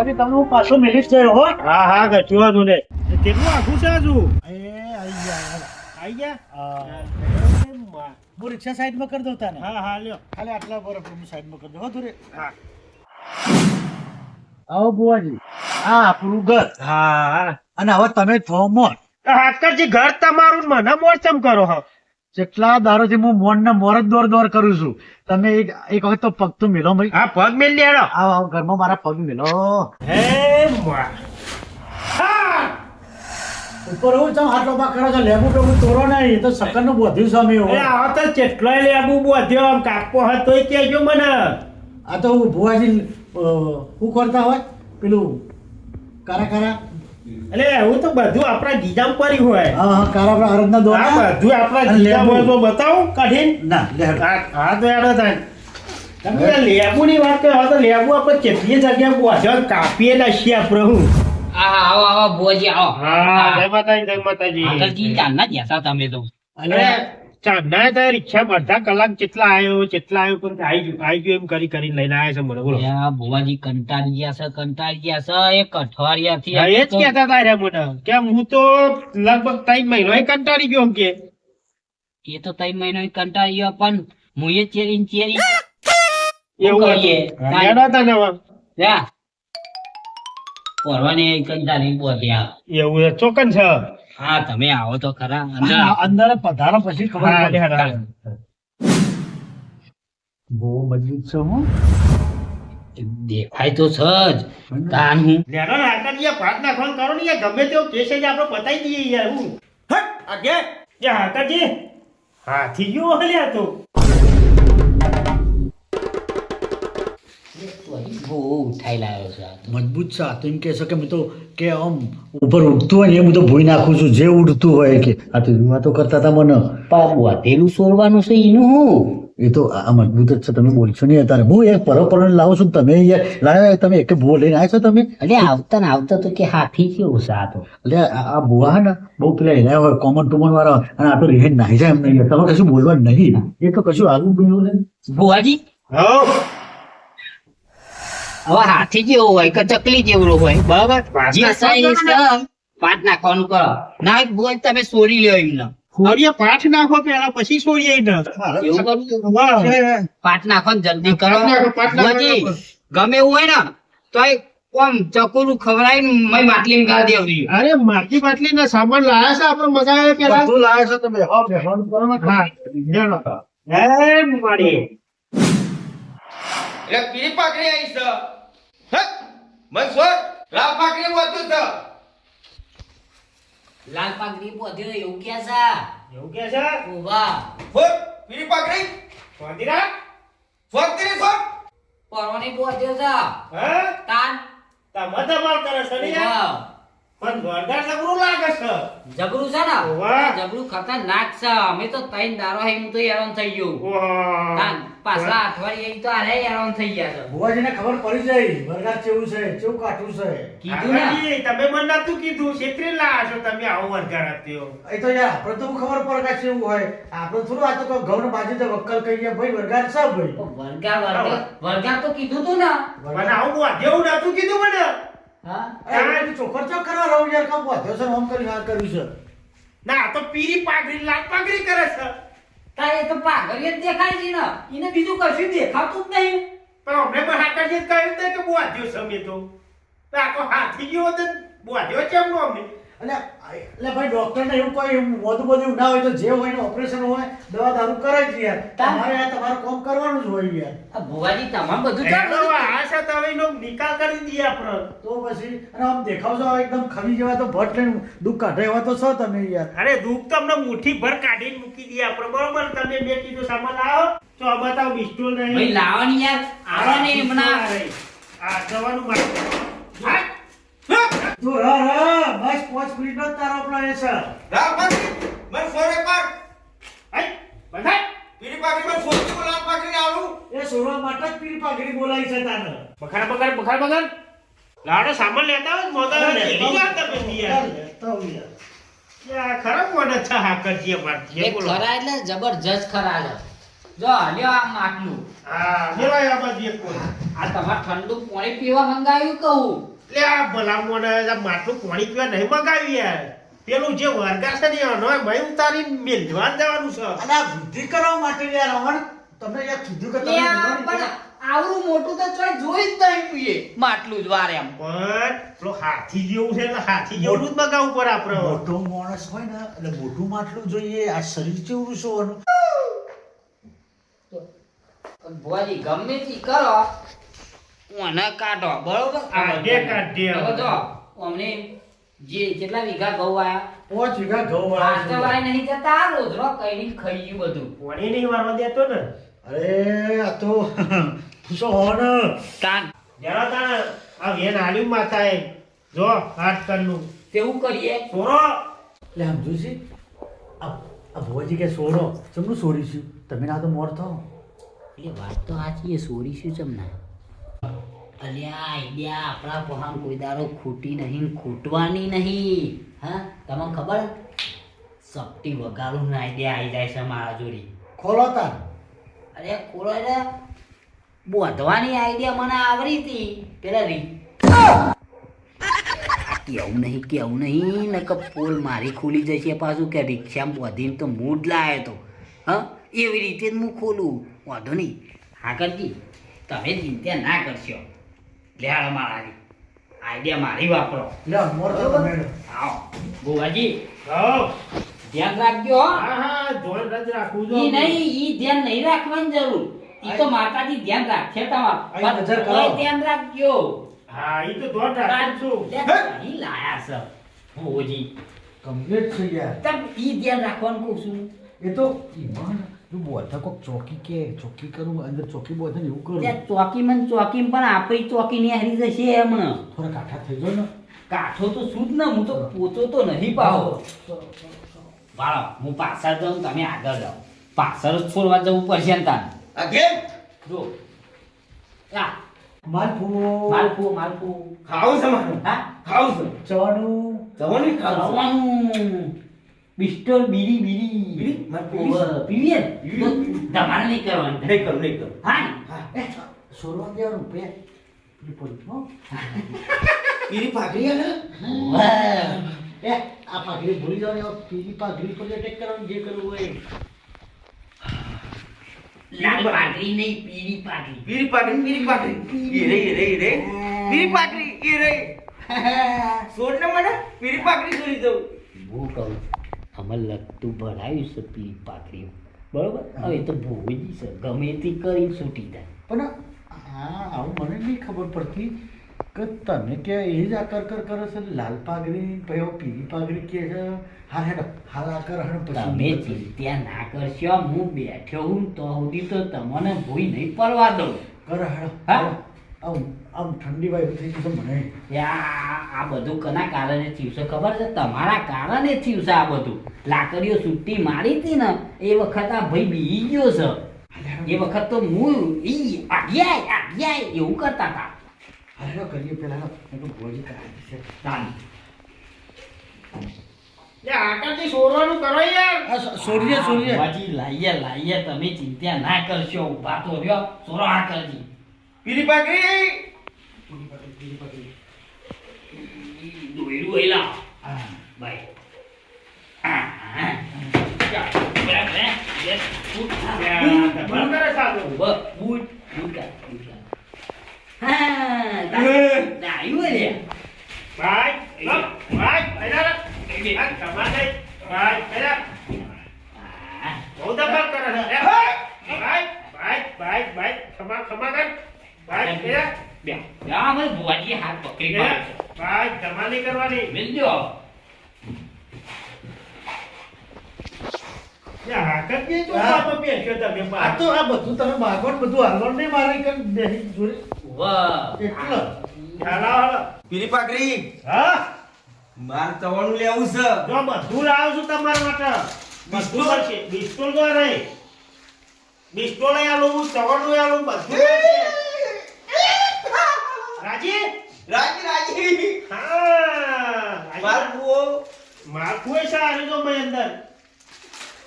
બાકી તમને હું પાછો મેલી જ ગયો હો. હા હા ગચવાનું ને કેટલું આખું છે હજુ આઈ ગયા હા હું રિક્ષા સાઈડમાં કરી દઉં તને. હા લ્યો ખાલી આટલા બરફ હું સાઈડમાં કરી દઉં હો તું. હા આવો બુવાજી, આ આપણું ઘર. હા અને હવે તમે થો મોન. હાકરજી ઘર તમારું ને મને મોરચમ કરો હો. જેટલા દારોથી હું મોન ને મોર જ દોર કરું છું. તમે એક વખત તો પગ તો મેલો ભાઈ. હા પગ મેલ લેડો આવો ઘરમાં મારા પગ મેલો. હે મા હા ઉપર હું ચમ હાથ લોબા કરો છો? લેબુ પેબુ તોરો નહીં, એ તો સકન નું બોધ્યું છે અમે એવું. એ આવો તો કેટલોય લેબુ બોધ્યો આમ કાપો હતોય કેજો મને. આ તો હું ભુવાજી શું કરતા હોય પેલું કારા એટલે એવું તો બધું આપણા ગીજામ પડી હોય. હા હા કારા આપણા અરજના દોરા. આ બધું આપણા ગીજામ હોય તો બતાવું કાઢીને. ના લે હા તો એડો થાય. તમે લેબુની વાત કરો તો લેબુ આપણે કેટલી જગ્યાએ બોધ્યો કાપીએ નાખીએ આપણે હું. આવો આવો ભુવાજી આવો. હા જય માતાજી જય માતાજી. આગળથી ચાલના જ હતા તમે તો. અરે ચાંદના તો રિક્ષા અડધા કલાક કેટલા આવ્યો પણ આવી ગયો એમ કરીને લઈને આવ્યા છે મને બોલો. આ ભુવાજી કંટાળી ગયા છે એક અઠવાડિયાથી. હા, એ જ કહેતા હતા રે મને કે હું તો લગભગ 3 મહિનો કંટાળી ગયો એમ કે. એ તો 3 મહિનો કંટાળી ગયો પણ મુએ ચેરી એવું કરીએ? હતું. હેડો તને હવે. જા પરવાની કંટાળી બોધ્યા. એવું છે ચોકન છે. હા તમે આવો તો ખરા. અંદર પધારો પછી ખબર હા, પડે. હેડો, હેડો. બહુ મજબૂત છે હું. દેખાય તો સજ તાન હું લેડો ને હાકાજી ભાત નાખવાનું કરો ને યાર, ગમે તેવો કેસ છે આપણે બતાવી દઈએ યાર હું. હટ આગે યા હાકાજી હાથી ગયો હલ્યા તો. બહુ ઉઠાઈ લાવ્યો છે આ તો. મજબૂત છે આ તો. એમ કે છે કે મેં તો કે આમ ઉપર ઉડતું હોય ને એ હું તો ભૂઈ નાખું છું જે ઉડતું હોય કે આ તો વાતો કરતા હતા મને. વધેલું સોરવાનું છે એનું હું. એ તો આ મજબૂત જ છે. તમે બોલશો નહીં અત્યારે. હું એક પરો લાવો છું તમે યાર લાવ્યા તમે એક ભૂ લઈને આવ્યા છો તમે. એટલે આવતા ને આવતા તો કે હાથી કેવું છે આ તો. એટલે આ ભૂવા હે ને બહુ પેલા હેરાયા હોય કોમન ટુમન વાળા હોય અને આ તો રેહેન નાહી જાય એમ નહીં. તમે કશું બોલવા નહીં. એ તો કશું આગું બોલ્યું ને. ભુવાજી હો હવે હાથી જેવું હોય કે ચકલી જેવું હોય બરાબર. જે સાઈઝ છે પાટ નાખવાનું કરો ના બોલ તમે સોરી લ્યો એમને. ખોડીએ પાઠ નાખો પેલા પછી છોડીએ ને. એવું કરવું વાહ. પાટ નાખો ને જલ્દી કરો. પાટ નાખો. ભુવાજી ગમે એવું હોય ને તો આમ ચકુરું ખવડાવી ને મેં માટલી ગાળ દેવડી. અરે માટી બાટલી ના સામાન લાયા છે આપણે મગાવે પેલા. બધું લાવે છે તમે. હા બેસવાનું કરો ને. હા લેડો. હે મારી એટલે પીરી પાકડી આવી છે હે મનસુર લાલ પાકડી બોલતું છે લાલ પાઘડી બોધ્યો એવું ક્યાં છે? એવું કે છે ઉભા ફોર પીરી પાકડી સ્વાતિરા સ્વાતિરી સોર પરવાની બોધ્યો છે હે તાન તમે ધમાલ કરે છે ને યાર. ઉભા પણ જોરદાર સગરું લાગે છે. જબરું છે ને વાહ. જબરું ખતરનાક છે. અમે તો 3 દારો હે હું તો હેરાન થઈ ગયો. ઓહ. તાન પાછલા અઠવાડિયે તો આરે હેરાન થઈ ગયા છે. ભુવાજીને ખબર પડી જાય વરગાર કેવું છે કેવું કાઠું છે. કીધું ને કાકાજી, તમે મને નતું કીધું છેતરી લાયા છો તમે આવો વરગાર આપ્યો. એ તો યાર આપણે તો ખબર પડે કે કેવું હોય. આપણે થોડું આ તો ઘઉં બાજુ તો વક્કલ કહીએ ભાઈ વરગાર છે ભાઈ. વરગાર તો કીધું તું ને. મને આવું બોધ્યું નતું કીધું મને. હા એ ચોખર ચોક કરવા રહું યાર કામ વધ્યો છે આમ કરી વાત કર્યું છે. ના આ તો પીરી પાઘડી લાલ પાઘડી કરે છે. તારે તો પાઘડીએ જ દેખાય છે ને. એને બીજું કશું દેખાતું જ નહીં. પણ અમને પણ હાકાજીએ કહ્યું હતું કે બોધ્યો છે મેં તો. તો આ તો હાથી ગયો હતો બોધ્યો કેમ નો અમને. એટલે ભાઈ ડોક્ટર ને એવું કોઈ વધુ બધું ના હોય તો જે હોય ને ઓપરેશન હોય દવા દારૂ કરે જ યાર. તમારે આ તમારું કામ કરવાનું જ હોય યાર. આ ભુવાજી તમામ બધું હેડો ચાલે. આ છે તો હવે એનો નિકાલ કરી દઈએ આપણે. તો પછી અને આમ દેખાવ છો એકદમ ખવી જેવા તો ભટ લઈને દુઃખ કાઢે એવા તો છો તમે યાર. અરે દુઃખ તો અમને મુઠ્ઠી ભર કાઢીને મૂકી દઈએ આપણે બરોબર. તમે બે કીધું સામાન લાવો તો આ બતાવો બિસ્ટોલ ભાઈ નહીં. લાવવાની યાર આવો ને હમણાં. આ જવાનું મારે. તો રા બસ 5 મિનિટનો જ તારો પ્લાન છે. લાલ પાકડી મનસુર એક વાર આઈ બંધાય. પીરી પાકડી માં સોચી લાલ પાકડી ને આવું એ સોરવા માટે જ પીરી પાઘડી બોલાવી છે તાને. બખાડ લાડો સામાન લેતા હોય મોદા લેડી જા તમે યાર. તો યાર યાર ખરાબ મોડ છે હાકરજી અમારથી એક બોલો. ખરા એટલે જબરજસ્ત ખરા છે. જો લ્યો આ માટલું. હા લેવાય આ બાજુ એક કોણ. આ તમારે ઠંડુ પાણી પીવા મંગાવ્યું કહું. લે આ ભલા મોને આ માટલું પાણી પીવા નહીં મગાવી યાર પેલું જે વર્ગા છે ને એનો ભાઈ ઉતારી મેલવા જવાનું છે અને આ વૃદ્ધિ કરવા માટે યાર અમારે તમે યાર કીધું કે તમે લ્યા, બોલાવી પણ ગયા. આવડું મોટું તો ચોય જોઈ જ નહીં પીએ માટલું જ વાર એમ પણ પેલો હાથી જેવું છે એટલે હાથી જેવું જ મગાવવું પડે આપણે મોટો માણસ હોય ને એટલે મોટું માટલું જોઈએ આ શરીર કેવું શું ભુવાજી ગમે તે કરો ઓને કાઢો બરોબર કાઢે, કાઢે. હવે જો અમને જે કેટલા વીઘા ઘઉં આયા 5 વીઘા ઘઉં વાળા છે. વાય નહીં જતા રોજરો કઈ ખાઈ ગયું બધું પાણી નહીં વારવા દેતો ને અરે આ તો પૂછો હો ને તાન જરા તાણ આ વેન આલ્યું માથાએ જો હાથ કરનું તેવું કરીએ સોરો એટલે સમજુ છે આ ભુવાજી કે સોરો ચમનું સોરીશું તમે ના તો મોર થાઓ એટલે વાત તો સાચી એ સોરી શું ચમના અલ્યા આઈડિયા આપણા પહાણ કોઈ દારો ખૂટી નહીં ખૂટવાની નહીં હા તમને ખબર સપટી વગાડું ના આઈડિયા આવી જાય છે મારા જોડી ખોલો તાર અરે કોરો એટલે બોધવાની આઈડિયા મને આવડી હતી પેલા રી કેવું નહીં નકર પોલ મારી ખુલી જશે પાછું કે રિક્ષામાં બોધીને તો મૂડ લાયો તો હા એવી રીતે જ હું ખોલું વાંધો નહીં હા કરજી તમે ચિંતા ના કરશો લેહાડો મારાની આઈડિયા મારી વાપરો લે મોર તો તમે આવો બુવાજી હા ધ્યાન રાખજો હો. હા જોઈ રજ રાખું ઈ નહીં ઈ ધ્યાન નહીં રાખવાની જરૂર ઈ તો માતાજી ધ્યાન રાખશે તમારું અહીં નજર કરો. તોય ધ્યાન રાખજો હા ઈ તો દોઢ રાખું છું લે, ઈ લાયા છે ભુવાજી કમ્પ્લીટ છે યાર તમ ઈ ધ્યાન રાખવાનું કહું છું એ તો ઈમાન જો બોધા કોક ચોકી કરું અંદર ચોકી બોધે ને એવું કરું ત્યાં ચોકી પણ આપણી ચોકી ને હારી જશે હમણાં થોડા કાઠા થઈ જાવ ને કાઠો તો શું જ ને હું તો પોતો તો નહીં પાવો વાળો હું પાછળ જાઉં તમે આગળ જાઓ પાછળ જ છોડવા જવું પડશે ને તાન આ કેમ જો આ માલપુર માલપુર ખાવું છે મારું હા ખાવું છે જવાનું જવાનું ખાવું કરવાનું પિસ્તોલ બીડી બીડી? મારે પીવી છે. પીવીએ ને? તો ધમાલ નહીં કરવાની નહીં કરું નહીં કરું હા ને? એ સોરવા દેવાનું પે હો પીરી પાઘડી આવે વાહ. એ આ પાઘડી ભૂલી જાવ ને આ પીલી પાઘડી પર અટેક કરવાનું જે કરવું હોય લાલ પાઘડી નહીં પીળી પાઘડી પીરી પાઘડી એ રે પીરી પાઘડી એ રે છોડ ને મને પીરી પાઘડી છોડી દઉં હું કહું અમે લગતું ભરાયું છે પીળી પાઘડી બરોબર હવે તો ભોજી છે ગમે તે કરીને છૂટી જાય પણ હા આવું મને નહીં ખબર પડતી કે તમે કે એ જ આ કર કરે છે લાલ પાઘડી પછી હવે પીળી પાઘડી કે છે હા હેડો હાલ આ કર હેડો તમે પછી ચિંતા ના કરશો હું બેઠો હું તો સુધી તો તમને ભૂઈ નહીં પડવા દઉં કર હેડો હા? આમ ઠંડી વાયુ થઈ ગઈ તો મને આ બધું કના કારણે થયું છે ખબર છે તમારા કારણે થયું છે આ બધું લાકડીઓ છૂટી મારી હતી ને એ વખત આ ભાઈ બી ગયો છે એ વખત તો હું ઈ આગ્યા એવું કરતા હતા હેડો કરીએ પેલા ભોજી કરાવી છે તાની. લે આકાશથી સોરવાનું કરો યાર સૂર્ય બાજી લાઈએ તમે ચિંતા ના કરશો ઉભા તો રહ્યો સોરો આ કરજી પીરી પાઘડી દોયરું એલા ભાઈ બંધ કરે સાલું બૂટ હા દાયું લે ભાઈ એલા તમારે ભાઈ એલા બહુ દબાવ કરે છે ભાઈ ખમા કર ભાઈ એલા બે આ મને ભુવાજી હાથ પકડી પાડે છે ભાઈ જમા નહીં કરવાની મિલજો હાકત નહીં તો પાપા પેચ્યો તમે આ તો આ બધું તમે માગો ને બધું હાલવાનું નહીં મારે કે બેસી જોડે વાહ એટલો હાલો પીરી પાઘડી હા માર તવાનું લેવું છે જો બધું લાવું છું તમારા માટે બધું મળશે બિસ્ટોલ તો નહીં બિસ્ટોલ આલું ચવડું આલું બધું મળશે. રાજી રાજી હા માર બુઓ માખું છે આ રીતો ભાઈ અંદર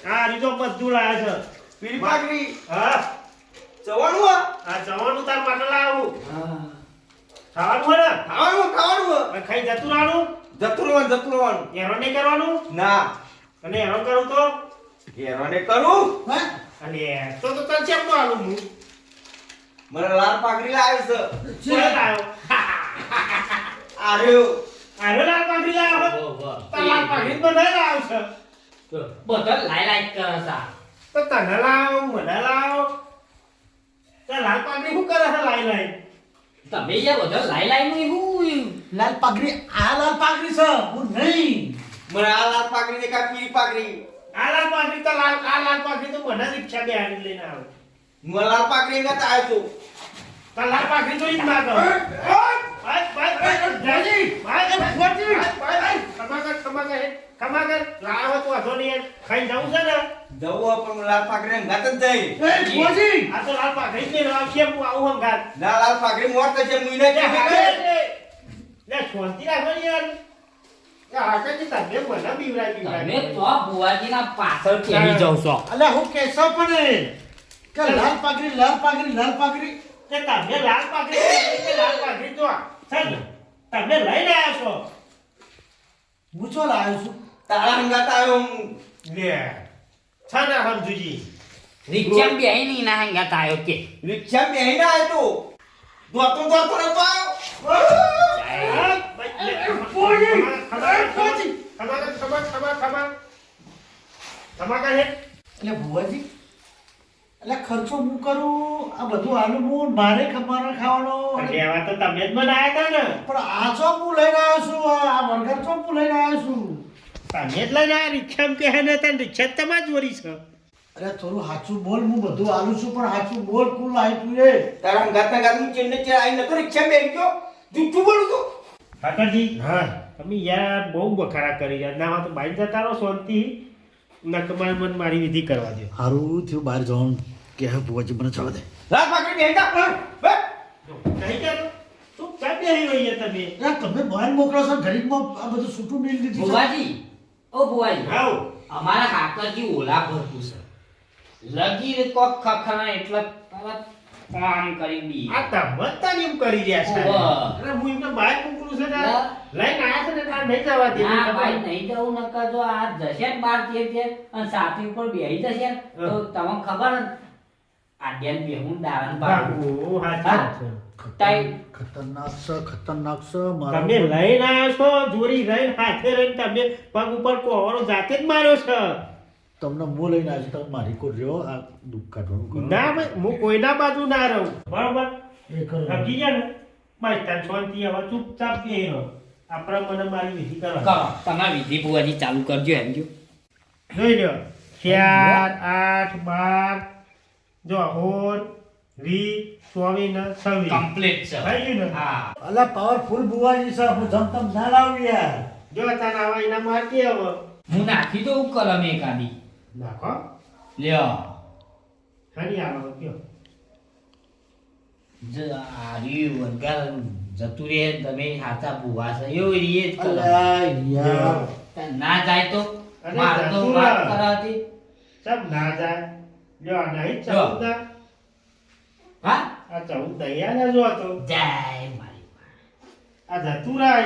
આ રીતો બધું લાવે છે પીરી પાઘડી હા જવાનું આ જવાનું તાર માટે લાવું ખાવાનું હોય ને ખાવાનું અને ખાઈ જતું રહેવાનું જતું રહેવાનું હેરાન નહીં કરવાનું ના અને હેરાન કરું તો હેરાને કરું હા? અને તો તને કેમ નો આલું હું મને લાલ પાઘડી લાવ્યો છે કોણ લાવ્યો આર્યો આનો લાલ પાઘડી લાવ્યો તાર લાલ પાઘડી તો નહીં લાવ્યો છે બધા લાઈ કરે સા તો તને લાવ મને લાવ તો લાલ પાઘડી શું કરે છે લાઈ તમે યાર બધા લાઈ નું હું લાલ પાઘડી આ લાલ પાઘડી છે હું નહીં મને આ લાલ પાઘડી દેખા પીળી પાઘડી આ લાલ પાઘડી તો આ લાલ પાઘડી તો મને રિક્ષા બે આવીને લઈને આવ મને લાલ પાઘડી નતા આવ્યો તું તો લાલ પાઘડી તો ઈ જ માગો લાવો તો વાંધો નહીં ખાઈ જવું છે ને જવું પણ હું લાલ પાઘડી અંગાત જ જઈ આ તો લાલ પાઘડી ને લાવ કેમ હું આવું હંગાત ના લાલ પાઘડી મોર તો છે મુઈને કે લે શાંતિ રાખવાની યાર હાથેથી તમે મને બીવરાય તમે તો બુવાજીના પાછળ કેવી જાવ છો અલે હું કેશવ પણ કે લાલ પાઘડી લાલ પાઘડી લાલ પાઘડી કે તમે લાલ પાઘડી કે લાલ પાઘડી તો છે ને તમે લઈને આવ્યા છો હું ચો લાવ્યો છું તારા અંગાત આવ્યો હું લે છાના સમજુજી રિક્ષા બેહી ની ના હંગાત આવ્યો કે રિક્ષા બેહીને આવ્યો તો દોડતો નતો એટલે ભુવાજી એટલે ખર્ચો હું કરું આ બધું આનું હું મારે ખબર ખાવાનો તો તમે જ બનાયા હતા ને પણ આ ચો હું લઈને આવ્યો છું આ બર્ગર ચો હું લઈને આવ્યો છું તમે જ લઈને આવ્યા રિક્ષામાં કે ને તને રિક્ષા જ તમાર ચોરી છે અરે થોડું સાચું બોલ હું બધું આલું છું પણ સાચું બોલ કુલ આપ્યું રે તારા અંગાતના ગાતનું ચેન્ને ચે આઈ નતો રિક્ષા બેહી ગયો જૂઠું બોલું તો કાકાજી હા તમે યાર બહુ બખાડા કરી યાર ના તો બાઈ જતા રહો શાંતિ નકમાર મન મારી વિધિ કરવા દો સારું થયું બહાર જવાનું કે હે ભુવાજી મને જવા દે લાલ પાઘડી બેહી જા નહીં કરો શું ક્યાં બેહી રહીએ તમે યાર તમે બહાર મોકલો છો ઘડીમાં આ બધું છૂટું મેળ દીધું છે. બુવાજી ઓ બુવાજી આવો અમારા કાકાજી ઓલા ભરતું છે લગી કોક ખખરા એટલે તરત કામ કરી દી આ તમતા એમ કરી રહ્યા છે ઓહ. અરે હું એમને બહાર મોકલું છે ને ના. લઈને આયા છે ને તાર નહીં જવા દે ના ભાઈ નહીં જવું નકર જો આ જશે ને બાર તે અને સાથી ઉપર બેહી જશે ને તો તમને ખબર ને આ ડેન બેહું દાવન ભાગું ભાગો હાચી તાઈ ખતરનાક છે મારો તમે લઈને આવ્યા છો જોરી રહીને હાથે રહીને તમે પગ ઉપર કોહરો જાતે જ માર્યો છે તમને હું લઈને આવ્યો છું તમે મારી કોઈ રહ્યો આ દુઃખ કાઢવાનું કરો ના ભાઈ હું કોઈના બાજુ ના રહું બરોબર એ કરો સમજી ગયા ને બસ તાર શાંતિ હવે ચૂપચાપ બેહી રહો આપણે મને મારી વિધિ કરો કરવા તમારી વિધિ બુવાજી ચાલુ કરજો એમ જો જોઈ લ્યો 4 8 12 જો 16 20 24 26 કમ્પ્લીટ છે થઈ ગયું ને હા અલા પાવરફુલ બુવાજી છે હું જમતમ ના લાવું યાર જો તાર આવા એના મારતી હવે હું નાખી દઉં કલમ એકાદી નાખો લ્યો હરી આવો કયો આર્યું વગર જતું રહે તમે હાથા ભૂવા છે એવું રીએ જ કલમ અલા યાર ના જાય તો અરે માર તો જતું વાત રહે. કરાવતી સબ ના જાય લ્યો આ નહીં જો. 14 હા આ 14 દયા જો તો જય મારી આ ધતુરા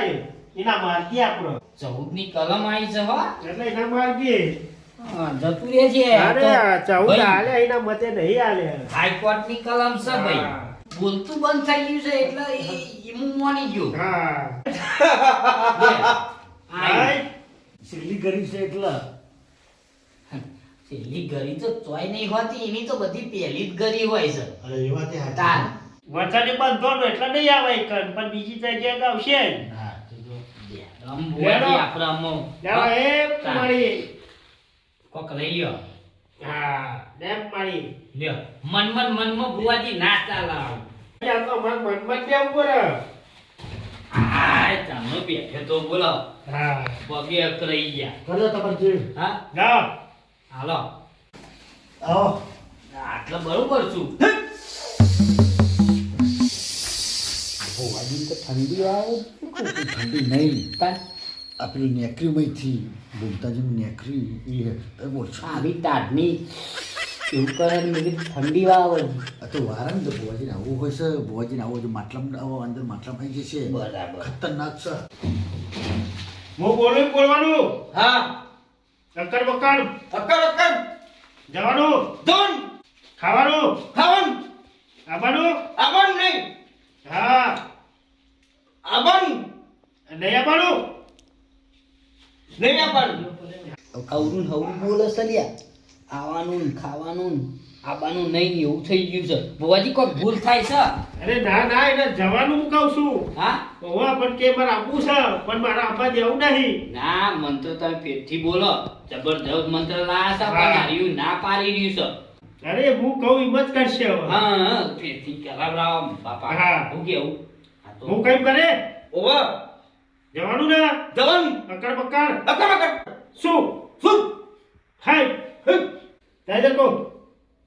એના મારતી આપણો 14 ની કલમ આવી છે હો એટલે એના મારતી હા, જતું રહે છે અરે તો આ 14 ભાઈ, હાલે એના મતે નહીં હાલે હાઈકોર્ટ ની કલમ છે ભાઈ હા. બોલતું બંધ થઈ ગયું છે એટલે હું માની ગયો હા લે, આઈ. ભાઈ છેલ્લી કરી છે એટલે છેલ્લી ઘરી તો તોય નહીં હોતી એની તો બધી પહેલી જ ઘરી હોય છે અરે એ વાત એ તાર હાચી. વચને બંધો એટલે નહીં આવે કન પણ બીજી જગ્યાએ આવશે ના, તો જો. આમ બોલી આપણે આમ લેવા એ મારી કોક લઈ લ્યો હા લેમ મારી લ્યો મનમાં બુવાજી ના ચાલાવ આ તો મનમાં કેમ ઉપર આ ચાલો બેઠે તો બોલો હા પગે અકરાઈ ગયા કરજો તમારે જે હા જાઓ હાલો આવો આટલા બરોબર છું ભુવાજી તો ઠંડી આવે ઠંડી નહીં તાન આપણી નેકરીમાંથી બોલતાજીનું નેકરી એ બોલ છો આવી તાડની એવું કરે ને મેં કીધું ઠંડી આવે આ તો વારા ને તો ભુવાજીને આવું હોય છે, ભુવાજીને આવું હોય માટલામાં અંદર માટલામાં આવી જશે. બરાબર. ખતરનાક છે. હું બોલવાનું હા અક્કર બક્કર અક્કર અક્કર જવાનું ધૂન ખાવાનું ખાવાનું આવવાનું આવવાનું નહીં હા આવવાનું નહીં આવવાનું નહીં આવવાનું અવરું ને હવરું બોલે છે લ્યા. આવવાનું ને ખાવાનું ને આવવાનું નહીં ને એવું થઈ ગયું છે. બુવાજી કોઈ ભૂલ થાય છે? અરે ના ના એને જવાનું હું કહું છું હા હોવા પણ કે મારે આપવું છે પણ મારે આપવા દેવું નહીં ના મંત્ર તમે પેટથી બોલો. જબરદસ્ત મંત્ર લાયા છે હા. પણ હાર્યું ના પાડી રહ્યું છે. અરે હું કહું એમ જ કરશે હવે હા હા પેટથી કરાવરાવો બાપા. હા. હું કેવું આ તો હું કઈ કરે ઓવા જવાનું ને જવાનું અક્કર બક્કર અક્કર અક્કર શું શું હાય તાઈ દકો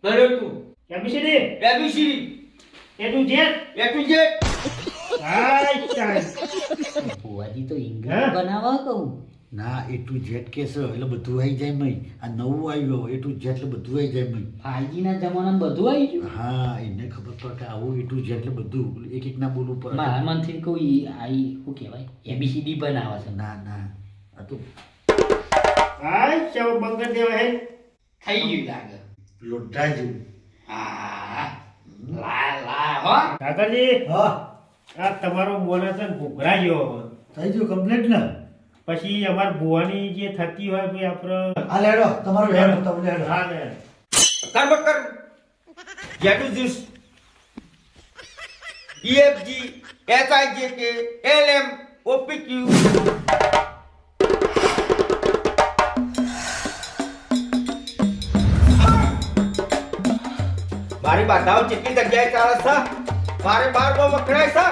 દરેક તું એબીસીડી એબીસીડી એ તું જે એટલું જે હાય ચાલ બુવાજી તો હા? ઇંગ્લિશ બનાવવા કહું. ના A to Z કે છે એટલે બધું આવી જાય મય. આ નવું આવ્યું A to Z એટલે બધું આવી જાય મય. 5G ના જમાનામાં બધું આવી ગયું. હા એને ખબર પડે કે આવું A to Z એટલે બધું એક એક ના બોલવું પડે. મારા મનથી કહું ઈ આ ઈ શું કહેવાય એબીસીડી બનાવે છે. ના ના આ તો હાય ચાવ બંગર દેવા હે થઈ ગયું લાગે. લોઢા જેવું. હા લા લા હો. કાકાજી હા આ તમારો બોનસ છે ને ઘૂઘરા ગયો હવે. થઈ ગયું કમ્પ્લીટ ને. પછી અમાર ભુવાની જે થતી હોય ભાઈ આપણે આ લેડો તમારો હેડ તમે લેડો. હા ને કર બક્કર જેટુ juice EFG HIJK LM OPQ મારી બાધાઓ કેટલી જગ્યાએ ચાલે છે મારે બાર બહુ વખણાય છે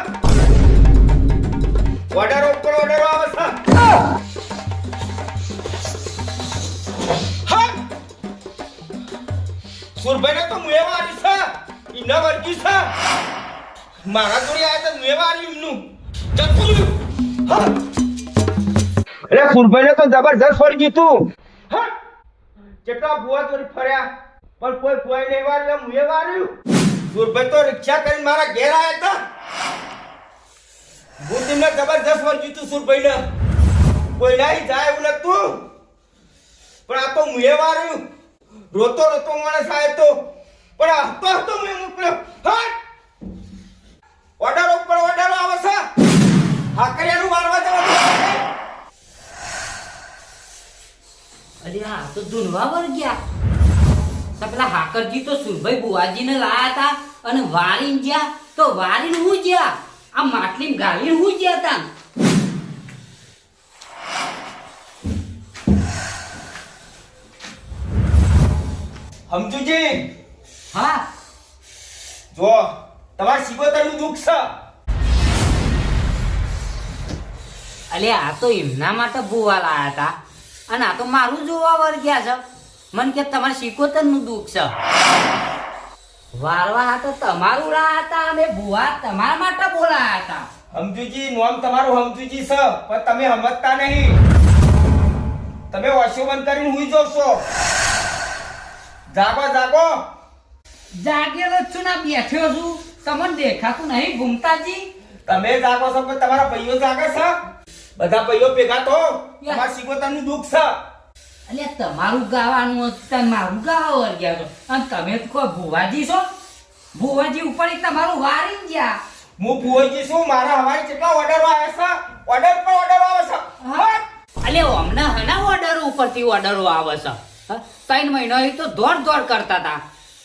ઓર્ડર ઉપર ઓર્ડર આવે છે હા સુરભાઈને તો મુએવારી છે ઈના વર્ગી છે મારા જોડે આયા તો મુએવારી એમનું જતું રહ્યું હા અરે સુરભાઈને તો જબરજસ્ત વર્ગી તું હા કેટલા બુઆ જોડે ફર્યા પણ કોઈ ફોઈ નહીં વાર્યું મુએ વાર્યું સુરભાઈ તો રિક્ષા કરીને મારા ઘેર આયા હતા હું તેમને જબરજસ્ત વર્ગી તું સુરભાઈને કોઈ નહીં જાય એવું નતું પણ આ તો મુએ વાર્યું રોતો રોતો માણસ આયો તો પણ આ તો મેં મોકલ્યો હટ ઓર્ડર ઉપર ઓર્ડર આવે છે હાકરિયાનું મારવા જવાનું અરે આ તો ધૂનવા વર ગયા. પેલા હાકરજી તો સુરભાઈ બુવાજીને લાયા હતા અને વારીને જ્યાં તો વારીને હું જ્યાં આ માટલી ગાલીને હું જ્યાં તા. સમજુજી હા જો તમાર સિકોતરનું દુઃખ છે અલે આ તો એમના માટે ભૂવા લાયા હતા અને આ તો મારું જોવા વર ગયા છે. મને કે તમારે શીખોતરનું દુઃખ છે. વારવા હાથે તમારું લાયા હતા અમે ભૂવા તમારા માટે બોલાયા હતા. સમજુજી નોમ તમારું સમજુજી છે પણ તમે સમજતા નહીં તમે વાસ્યો બંધ કરીને હુઈ જશો જાગો જાગો જાગેલો જ છું ના બેઠ્યો છું. તમને દેખાતું નહીં ઘૂમતાજી? તમે જાગો છો પણ તમારા ભાઈઓ જાગે છે બધા ભાઈઓ ભેગા તો તમારા સિકોતરનું દુઃખ છે અલે તમારું ગાવાનું હતું મારું ગાવા વર ગયા છો અને તમે તો કોઈ ભુવાજી છો. ભુવાજી ઉપર તમારું વારી ગયા. હું ભુવોજી છું મારા હવાઈ કેટલા ઓર્ડર આવ્યા છે ઓર્ડર પર ઓર્ડર આવે છે હા. અલે અમને હના ઓર્ડરો ઉપરથી ઓર્ડરો આવે છે. 3 મહિના તો દોડ દોડ કરતા હતા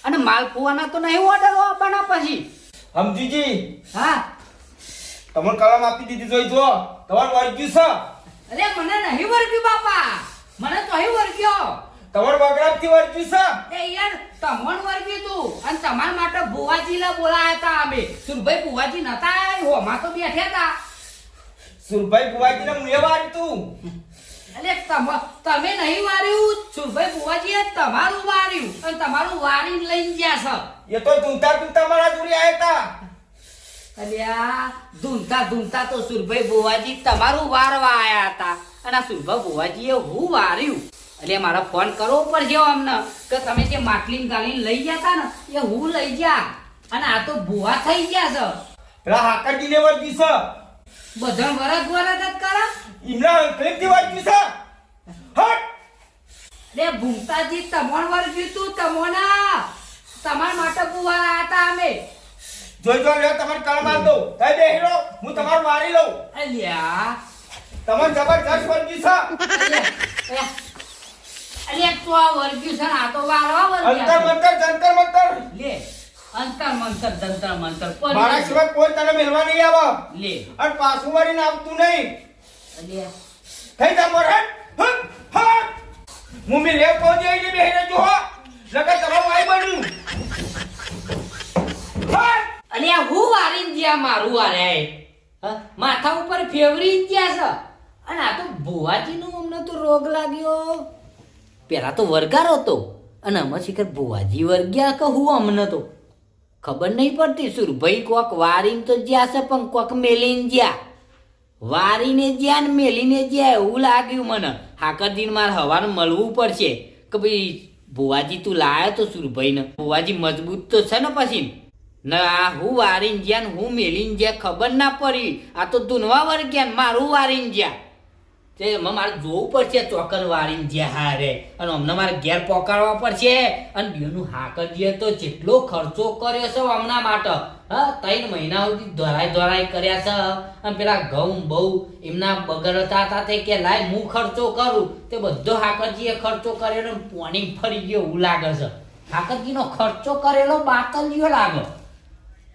અને માલપુઆના તો નહીં ઓર્ડરો આપવાના પછી. સમજુજી હા તમને કલમ આપી દીધી જોઈ જો તમારું વર્ગ્યું છે અરે મને નહીં વર્ગ્યું બાપા. મને તો અહીં વર્ગ્યો. તમારું બગડાટથી વર્ગ્યું છે એ યાર તમોન વર્ગ્યું તું અને તમારા માટે ભુવાજીને બોલાયા હતા અમે. સુરભાઈ ભુવાજી નતા આયા હોમાં તો બેઠા હતા. સુરભાઈ ભુવાજીને મુએ વાર્યું તું અલે તમે નહીં વાર્યું. સુરભાઈ ભુવાજીએ તમારું વાર્યું અને તમારું વારીને લઈને ગયા છે. એ તો ધૂંધા ધૂંધા મારા જોડે આયા હતા અલ્યા ધૂમતા ધૂમતા તો સુરભાઈ બુવાજી તમારું વારવા આયા હતા અને આ સુરભા બુવાજીએ હું વાર્યું. એટલે મારે ફોન કરવો પડશે અમને કે તમે જે માટલી ગાલીને લઈ ગયા હતા ને એ હું લઈ ગયા અને આ તો ભૂવા થઈ ગયા છે પેલા હાકરજીને વર્ગી છે બધા વરસ જ કરે ઇમરા અંકલેથી વર્ગી છે હટ રે ભૂમતાજી તમોણ વર્ગ્યું તું તમોના તમારા માટે ભૂવા લાયા હતા અમે જોઈ જો લ્યો તમારે કાળ માર દઉં કઈ બેહીરો હું તમારું મારી લઉં અલ્યા તમને જબરજસ્ત વર્ગી છે અલ્યા તો આ વર્ગ્યું છે ને આ તો વાળવા અંતર વર્ગ્યા મંતર જંતર મંતર લે અંતર મંતર જંતર મંતર મારા સિવાય કોઈ તને મેળવા નહીં આવે લે અને પાછું વળીને આવતું નહીં અલ્યા થઈ જા મોર હટ હટ હટ હું મે લેવ તો જઈને બેહીને જો લગા તમારું આઈ બન્યું હટ અલ્યા હું વારીને જ્યાં મારું વારે માથા ઉપર ફેવરી ગયા છે અને આ તો ભુવાજીનો અમને તો રોગ લાગ્યો પેલા તો વર્ગારો હતો અને અમે શીખર ભુવાજી વર્ગ્યા કે હું અમને તો ખબર નહીં પડતી સુરભાઈ કોક વારીને તો જ્યાં છે પણ કોક મેલીને જ્યાં વારીને જ્યાં ને મેલીને જ્યાં એવું લાગ્યું મને હાકરજીને મારે હવારે મળવું પડશે કે ભાઈ ભુવાજી તું લાયો તો સુરભાઈને ભુવાજી મજબૂત તો છે ને પછી ના હું વારીને જ્યાં હું મેલીને જ્યાં ખબર ના પડી આ તો ધૂનવા વર્ગ્યા ને મારું વારીને જ્યાં તે મારે જોવું પડશે ચોકન વારીને જ્યાં હારે અને અમને મારે ઘેર પહોંચાડવા પડશે અને બેનું હાકરજીએ તો જેટલો ખર્ચો કર્યો છે હમણાં માટે હા 3 મહિના સુધી ધોરાઈ કર્યા છે અને પેલા ઘઉં બહુ એમના બગડતા હતા તે કે લાય હું ખર્ચો કરું તે બધો હાકરજીએ ખર્ચો કરેલો પોણી ફરી ગયો એવું લાગે છે હાકરજીનો ખર્ચો કરેલો બાતલિયો લાગે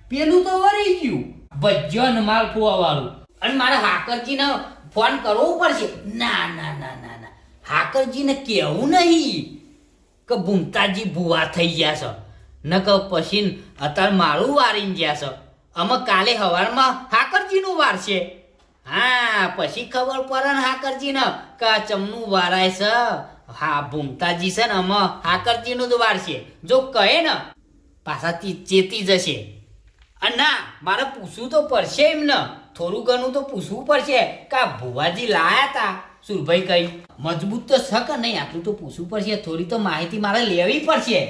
પેલું તો વળી ગયું ભજન માલ ફુવાવાળું અને મારે હાકરજીને ફોન કરવો પડશે ના ના ના ના ના હાકરજીને કહેવું નહીં કે ભૂમતાજી ભૂવા થઈ ગયા છે ન કે પછી અત્યારે મારું વારીને ગયા છે અમે કાલે સવારમાં હાકરજીનું વારશે હા પછી ખબર પડે ને હાકરજીને કે આ ચમનું વારાય છે હા ભૂમતાજી છે ને અમે હાકરજીનું જ વારશે જો કહે ને પાછા ચેતી જશે અને ના મારે પૂછવું તો પડશે એમને થોડું ઘણું તો પૂછવું પડશે કે આ ભુવાજી લાયા તા સુરભાઈ કઈ મજબૂત તો છે કે નહીં આટલું તો પૂછવું પડશે થોડી તો માહિતી મારે લેવી પડશે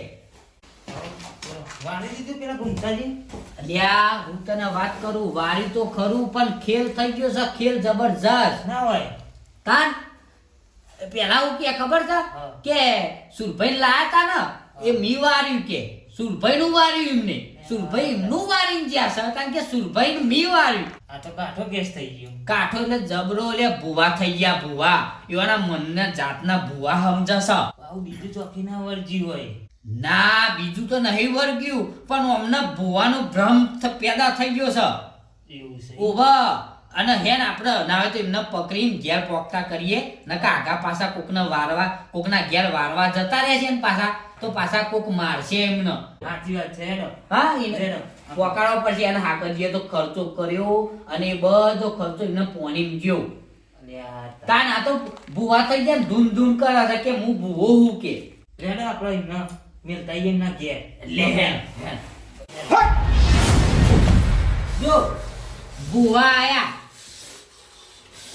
વાણી દીધું પેલા ભૂમતાજી અલ્યા હું તને વાત કરું વારી તો ખરું પણ ખેલ થઈ ગયો છે ખેલ જબરજસ્ત ના હોય તાન પેલા હું કે ખબર છે કે સુરભાઈ લાયા તા ને એ મી વાર્યું કે સુરભાઈ નું વાર્યું એમને સુરભાઈ એમનું વારીને જ્યાં છે કારણ કે સુરભાઈ નું મી વાર્યું આ તો કાઠો કેસ થઈ ગયો કાઠો એટલે જબરો એટલે ભૂવા થઈ ગયા ભૂવા એવાના મનના જાતના ભૂવા સમજશે આવું બીજું ચોકી ના વર્જી હોય ના બીજું તો નહીં વર્ગ્યું પણ અમને ભૂવાનો ભ્રમ પેદા થઈ ગયો છે એવું છે ઓવા અને હેન આપણે ના હોય તો એમને પકડીને ઘેર પોકતા કરીએ નકા આગા પાછા કોકને વારવા કોકના ઘેર વારવા જતા રહે છે ને પાછા તો પાછા કોક મારશે એમને સાચી વાત છે હેડો હા એને પોકાડવા પડશે અને હાકરજીએ તો ખર્ચો કર્યો અને એ બધો ખર્ચો એમને પોણી ગયો તાન આ તો ભૂવા થઈ ગયા ધૂન ધૂન કરે છે કે હું ભૂવો હું કે રેડો આપણે એમના મેલતા એમના ઘેર લે હેન જો ભૂવા આયા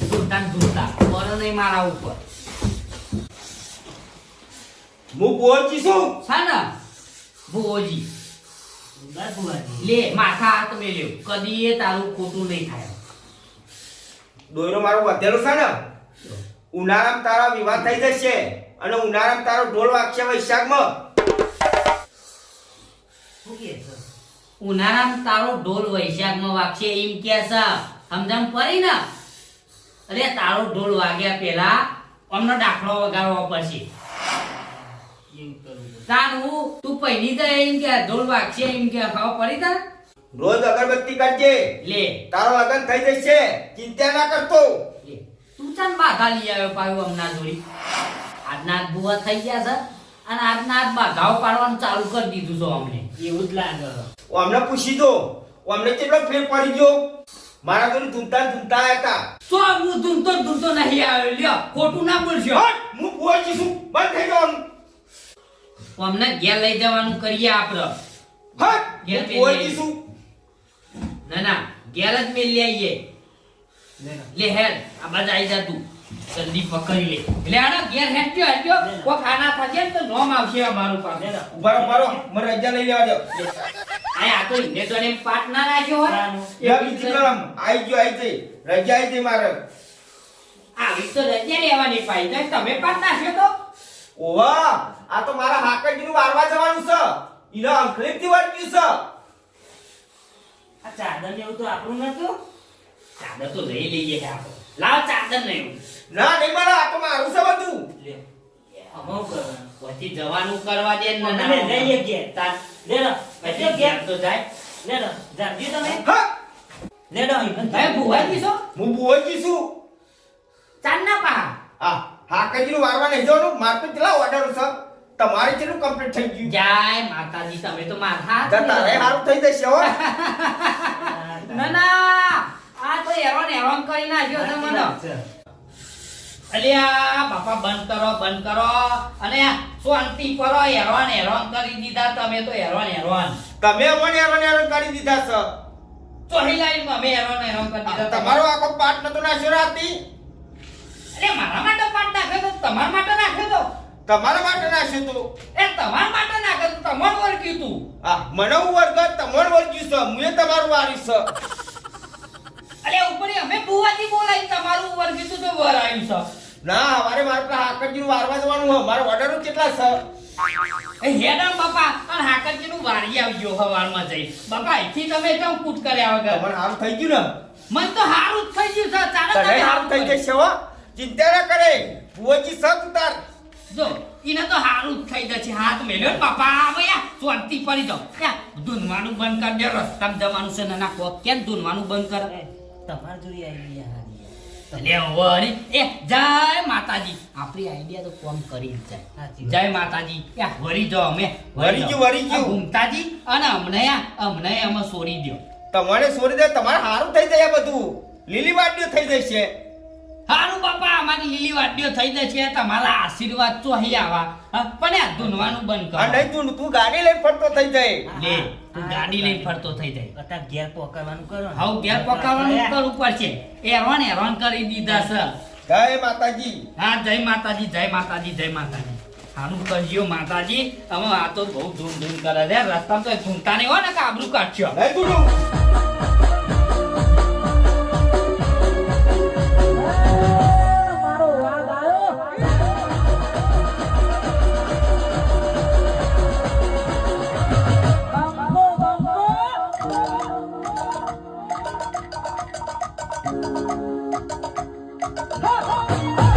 ધૂનતા ધૂનતા મરો નહીં મારા ઉપર હું પહોંચી છું સાના ભૂવોજી ઉદાર ભુવાજી લે માથા હાથ મેલ્યો કદી એ તારું ખોટું નહીં થાય દોયરો મારું વધેલું છે ને ઉનાળામાં તારા વિવાહ થઈ જશે અને ઉનાળામાં તારો ઢોલ વાગશે વૈશાખમાં શું કે છે ઉનાળામાં તારો ઢોલ વૈશાખમાં વાગશે એમ કે છે સમજણ પડી ને અરે તારો ઢોલ વાગ્યા પહેલા અમને દાખલો વગાડવો પડશે એવું કરવું તાન હું તું પહેલી તો એમ કે ઢોલ વાગશે એમ કે ખાવ પડી તા રોજ અગરબત્તી કરજે લે તારો લગન થઈ જશે ચિંતા ના કરતો લે તું ચાલ બાધા લઈ આવ્યો પાયો હમણાં જોડી આજના જ બુઆ થઈ ગયા છે અને આજના જ બાધાઓ પાડવાનું ચાલુ કરી દીધું છે અમને એવું જ લાગે અમને પૂછી દો અમને કેટલો ફેર પડી ગયો મારા ઘરે ધૂમતા હતા સો હું ધૂમતો નહીં આવ્યો લ્યો ખોટું ના બોલશો હટ હું પહોંચી છું બંધ થઈ જવાનું અમને ઘેર લઈ જવાનું કરીએ આપણે હટ હું પહોંચી છું ના ઘેર જ મેલી આવીએ લે હેડ આ બાજુ આવી જા તું જલ્દી પકડી લે એટલે આનો ઘેર હેટ્યો હેટ્યો કો ખાના થશે ને તો નોમ આવશે અમારું પાસે ઉભારો મને રજા લઈ લેવા દો આ તો ઇને તો એમ પાટ ના રાખ્યો હોય યા બીજી કરમ આઈ જઈ રજા આઈ જઈ મારે આવી તો રજા લેવાની પાઈ તો તમે પાટ નાખ્યો તો ઓવા આ તો મારા હાકરજીનું વારવા જવાનું છે ઈનો અંખલીથી વાળ્યું છે આ ચાદર ને એવું તો આપણું નતું ચાદર તો લઈ લઈએ કે આપણે લાવ ચાદર નહીં ના નહીં મારા આ તો મારું છે બધું લે અમો કરવાનું પછી જવાનું કરવા દે ને તમે લઈએ ઘેર. તાર લે લો પછી ઘેર તો જાય લે લો જાજી તમે હા લે લો ભાઈ ભુવાઈ દીશો હું બોલજી છું ચાર ના પા આ હાકરજીનું વારવા નહીં જવાનું માર તો કેટલા ઓર્ડર છે તમારે કેટલું કમ્પ્લીટ થઈ ગયું જય માતાજી તમે તો માથા જતા રે હારું થઈ જશે હો ના ના આ તો હેરાન કરી નાખ્યો છે મને અલ્યા બાપા બંધ કરો અને આ શાંતિ કરો હેરાન કરી દીધા તમે તો હેરાન તમે અમને હેરાન કરી દીધા છે ચોહી લાઈન અમે હેરાન કરી દીધા તમારો આખો પાઠ નતો નાખ્યો રાતી અરે મારા માટે પાટ નાખ્યો તો તમારા માટે નાખ્યો તો તમારા માટે નાખ્યું તું એ તમારા માટે નાખ્યો તો તમારું વર્ગ્યું તું આ મને વર્ગ તમારું વર્ગ્યું છે મુએ તમારું વારીશ છે અરે ઉપરી અમે બુવાજી બોલાઈ તમારું વર્ગ્યું તું તો વર આવ્યું છે ના મારે મારા હાકરજીનું વારવા જવાનું છે મારા ઓર્ડરો કેટલા છે એ હેડમ બાપા અને હાકરજીનું વારી આવજો હવારમાં જઈ બાપા અહીંથી તમે કેમ કૂટ કર્યા વગર તમને હારું થઈ ગયું ને મન તો હારું જ થઈ ગયું છે ચાલો તને તમે હારું થઈ જશે હો ચિંતા ના કરે ભુવજી સત ઉતાર જો ઈને તો હારું જ થઈ જશે હાથ મેલ્યો ને બાપા ભૈયા શાંતિ પડી જાઓ ત્યાં ધૂનવાનું બંધ કરી દે રસ્તામાં જવાનું છે નાના કોક કેમ ધૂનવાનું બંધ કરે તમાર જોડી આઈડિયા હારી લે વળી એ જય માતાજી આપણી આઈડિયા તો કોમ કરી જ સાચી જાય જય માતાજી એ વરી જાઓ અમે વરી ગયું. આ ઘૂમતાજી અને અમને અમે છોડી દ્યો તમારે છોડી દે તમારે હારું થઈ જાય આ બધું લીલી વાડીઓ થઈ જશે હારું બાપા અમારી લીલી વાડીઓ થઈ જશે તમારા આશીર્વાદ તો અહીં આવા હા, પણ આ ધૂનવાનું બંધ આ કરો નહીં તું ગાડી લઈને ફરતો થઈ જાય લે તું ગાડી લઈને ફરતો થઈ જાય અત્યારે ઘેર પોકાવાનું કરો ને હવે ઘેર પકાવવાનું કરવું પડશે હેરાન કરી દીધા છે જય માતાજી હા જય માતાજી જય માતાજી જય માતાજી હારું કરજો માતાજી અમે આ તો બહુ ધૂમ કરે છે રસ્તામાં તો ધૂમતા નહીં હોય ને કે આબરૂ કાઢશો નહીં તું Ha ha ha!